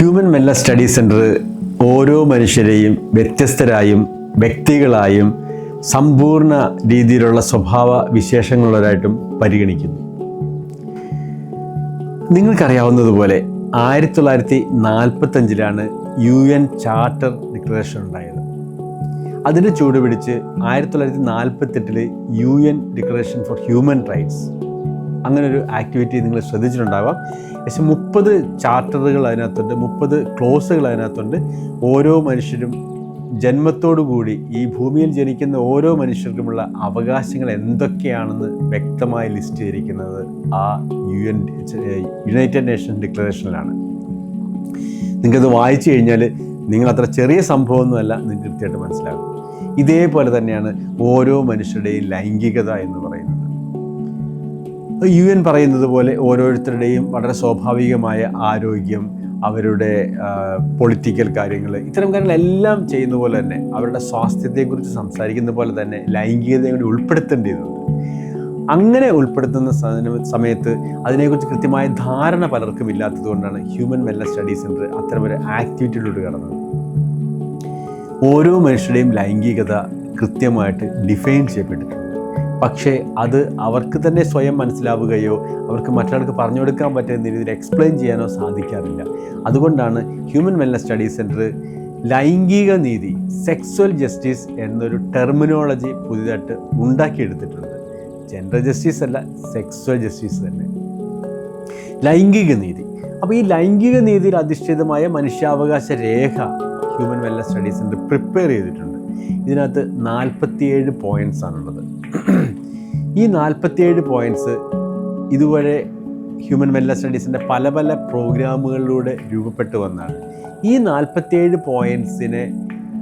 Human wellness study centre ഓരോ മനുഷ്യരെയും വ്യത്യസ്തരായും വ്യക്തികളായും സമ്പൂർണ്ണ രീതിയിലുള്ള സ്വഭാവ വിശേഷങ്ങളുള്ളവരായിട്ടും പരിഗണിക്കുന്നു. നിങ്ങൾക്കറിയാവുന്നതുപോലെ 1945 UN ചാർട്ടർ ഡിക്ലറേഷൻ ഉണ്ടായത്. അതിന് ചൂടുപിടിച്ച് 1948 UN declaration for human rights, അങ്ങനൊരു ആക്ടിവിറ്റി നിങ്ങൾ ശ്രദ്ധിച്ചിട്ടുണ്ടാവാം. ഏകദേശം 30 ചാർട്ടറുകൾ അതിനകത്തുണ്ട്, 30 ക്ലോസുകൾ അതിനകത്തുണ്ട്. ഓരോ മനുഷ്യരും ജന്മത്തോടുകൂടി ഈ ഭൂമിയിൽ ജനിക്കുന്ന ഓരോ മനുഷ്യർക്കുമുള്ള അവകാശങ്ങൾ എന്തൊക്കെയാണെന്ന് വ്യക്തമായി ലിസ്റ്റ് ചെയ്തിരിക്കുന്നത് ആ യുണൈറ്റഡ് നേഷൻസ് ഡിക്ലറേഷനിലാണ്. നിങ്ങൾക്കത് വായിച്ചു കഴിഞ്ഞാൽ നിങ്ങൾ അത്ര ചെറിയ സംഭവമൊന്നുമല്ല, നിങ്ങൾക്ക് കൃത്യമായിട്ട് മനസ്സിലാകും. ഇതേപോലെ തന്നെയാണ് ഓരോ മനുഷ്യരുടെയും ലൈംഗികത എന്ന് പറയുന്നത്. UN പറയുന്നത് പോലെ ഓരോരുത്തരുടെയും വളരെ സ്വാഭാവികമായ ആരോഗ്യം, അവരുടെ പൊളിറ്റിക്കൽ കാര്യങ്ങൾ, ഇത്തരം കാര്യങ്ങളെല്ലാം ചെയ്യുന്ന പോലെ തന്നെ അവരുടെ സ്വാസ്ഥ്യത്തെക്കുറിച്ച് സംസാരിക്കുന്ന പോലെ തന്നെ ലൈംഗികതയെ കൂടി ഉൾപ്പെടുത്തേണ്ടതുണ്ട്. അങ്ങനെ ഉൾപ്പെടുത്തുന്ന സമയത്ത് അതിനെക്കുറിച്ച് കൃത്യമായ ധാരണ പലർക്കും ഇല്ലാത്തത് കൊണ്ടാണ് ഹ്യൂമൻ വെൽനസ് സ്റ്റഡി സെൻറ്റർ അത്തരമൊരു ആക്ടിവിറ്റിയിലൂടെ കടന്നത്. ഓരോ മനുഷ്യരുടെയും ലൈംഗികത കൃത്യമായിട്ട് ഡിഫൈൻ ചെയ്യപ്പെട്ടിട്ടുണ്ട്. പക്ഷേ അത് അവർക്ക് തന്നെ സ്വയം മനസ്സിലാവുകയോ അവർക്ക് മറ്റൊരാൾക്ക് പറഞ്ഞു കൊടുക്കാൻ പറ്റുന്ന രീതിയിൽ എക്സ്പ്ലെയിൻ ചെയ്യാനോ സാധിക്കാറില്ല. അതുകൊണ്ടാണ് ഹ്യൂമൻ വെൽനസ് സ്റ്റഡി സെൻറ്റർ ലൈംഗിക നീതി, സെക്സ്വൽ ജസ്റ്റിസ് എന്നൊരു ടെർമിനോളജി പുതിയതായിട്ട് ഉണ്ടാക്കിയെടുത്തിട്ടുണ്ട്. ജെൻഡർ ജസ്റ്റിസ് അല്ല, സെക്സ്വൽ ജസ്റ്റിസ് തന്നെ, ലൈംഗിക നീതി. അപ്പോൾ ഈ ലൈംഗിക നീതിയിൽ അധിഷ്ഠിതമായ മനുഷ്യാവകാശ രേഖ human wellness study centre prepare ചെയ്തിട്ടുണ്ട്. ഇതിനകത്ത് 47 പോയിൻറ്റ്സ് ആണുള്ളത്. ഈ 47 പോയിൻറ്റ്സ് ഇതുവരെ ഹ്യൂമൻ വെൽനസ് സ്റ്റഡീസിൻ്റെ പല പല പ്രോഗ്രാമുകളിലൂടെ രൂപപ്പെട്ടു വന്നതാണ്. ഈ 47 പോയിൻറ്റ്സിനെ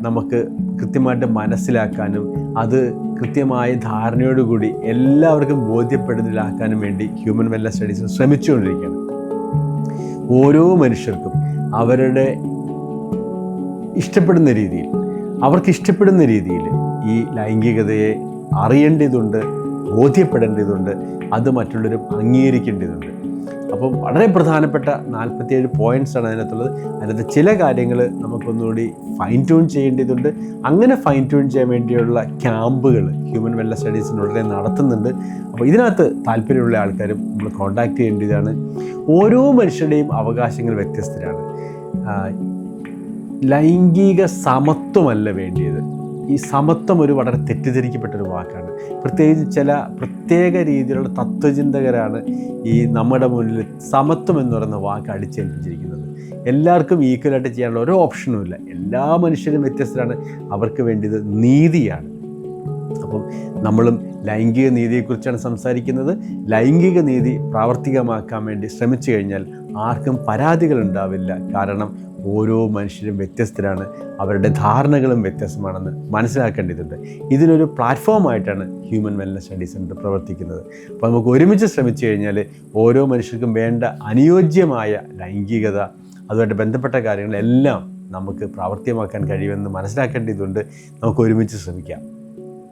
നമുക്ക് കൃത്യമായിട്ട് മനസ്സിലാക്കാനും അത് കൃത്യമായ ധാരണയോടുകൂടി എല്ലാവർക്കും ബോധ്യപ്പെടുന്നതിലാക്കാനും വേണ്ടി ഹ്യൂമൻ വെൽനസ് സ്റ്റഡീസ് ശ്രമിച്ചുകൊണ്ടിരിക്കുകയാണ്. ഓരോ മനുഷ്യർക്കും അവരുടെ ഇഷ്ടപ്പെടുന്ന രീതിയിൽ, അവർക്ക് ഇഷ്ടപ്പെടുന്ന രീതിയിൽ ഈ ലൈംഗികതയെ അറിയേണ്ടതുണ്ട്, ബോധ്യപ്പെടേണ്ടതുണ്ട്, അത് മറ്റുള്ളവരും അംഗീകരിക്കേണ്ടതുണ്ട്. അപ്പം വളരെ പ്രധാനപ്പെട്ട 47 പോയിൻറ്റ്സാണ് അതിനകത്തുള്ളത്. അതിനകത്ത് ചില കാര്യങ്ങൾ നമുക്കൊന്നുകൂടി ഫൈൻ ട്യൂൺ ചെയ്യേണ്ടതുണ്ട്. അങ്ങനെ ഫൈൻ ട്യൂൺ ചെയ്യാൻ വേണ്ടിയുള്ള ക്യാമ്പുകൾ ഹ്യൂമൻ വെൽനസ് സ്റ്റഡീസിന് ഉടനെ നടത്തുന്നുണ്ട്. അപ്പോൾ ഇതിനകത്ത് താല്പര്യമുള്ള ആൾക്കാരും നമ്മൾ കോൺടാക്ട് ചെയ്യേണ്ടതാണ്. ഓരോ മനുഷ്യരുടെയും അവകാശങ്ങൾ വ്യത്യസ്തരാണ്. ലൈംഗിക സമത്വമല്ല വേണ്ടിയത്. ഈ സമത്വം ഒരു വളരെ തെറ്റിദ്ധരിക്കപ്പെട്ടൊരു വാക്കാണ്. പ്രത്യേകിച്ച് ചില പ്രത്യേക രീതിയിലുള്ള തത്വചിന്തകരാണ് ഈ നമ്മുടെ മുന്നിൽ സമത്വം എന്ന് പറയുന്ന വാക്ക് അടിച്ചേൽപ്പിച്ചിരിക്കുന്നത്. എല്ലാവർക്കും ഈക്വലായിട്ട് ചെയ്യാനുള്ള ഒരു ഓപ്ഷനും ഇല്ല. എല്ലാ മനുഷ്യരും വ്യത്യസ്തരാണ്. അവർക്ക് വേണ്ടിയത് നീതിയാണ്. അപ്പം നമ്മളും ലൈംഗിക നീതിയെക്കുറിച്ചാണ് സംസാരിക്കുന്നത്. ലൈംഗിക നീതി പ്രാവർത്തികമാക്കാൻ വേണ്ടി ശ്രമിച്ചു കഴിഞ്ഞാൽ ആർക്കും പരാതികൾ ഉണ്ടാവില്ല. കാരണം ഓരോ മനുഷ്യരും വ്യത്യസ്തരാണ്, അവരുടെ ധാരണകളും വ്യത്യസ്തമാണെന്ന് മനസ്സിലാക്കേണ്ടതുണ്ട്. ഇതിനൊരു പ്ലാറ്റ്ഫോമായിട്ടാണ് ഹ്യൂമൻ വെൽനസ് സ്റ്റഡി സെൻറ്റർ പ്രവർത്തിക്കുന്നത്. അപ്പോൾ നമുക്ക് ഒരുമിച്ച് ശ്രമിച്ചു കഴിഞ്ഞാൽ ഓരോ മനുഷ്യർക്കും വേണ്ട അനുയോജ്യമായ ലൈംഗികത, അതുമായിട്ട് ബന്ധപ്പെട്ട കാര്യങ്ങളെല്ലാം നമുക്ക് പ്രാവർത്തികമാക്കാൻ കഴിയുമെന്ന് മനസ്സിലാക്കേണ്ടതുണ്ട്. നമുക്ക് ഒരുമിച്ച് ശ്രമിക്കാം.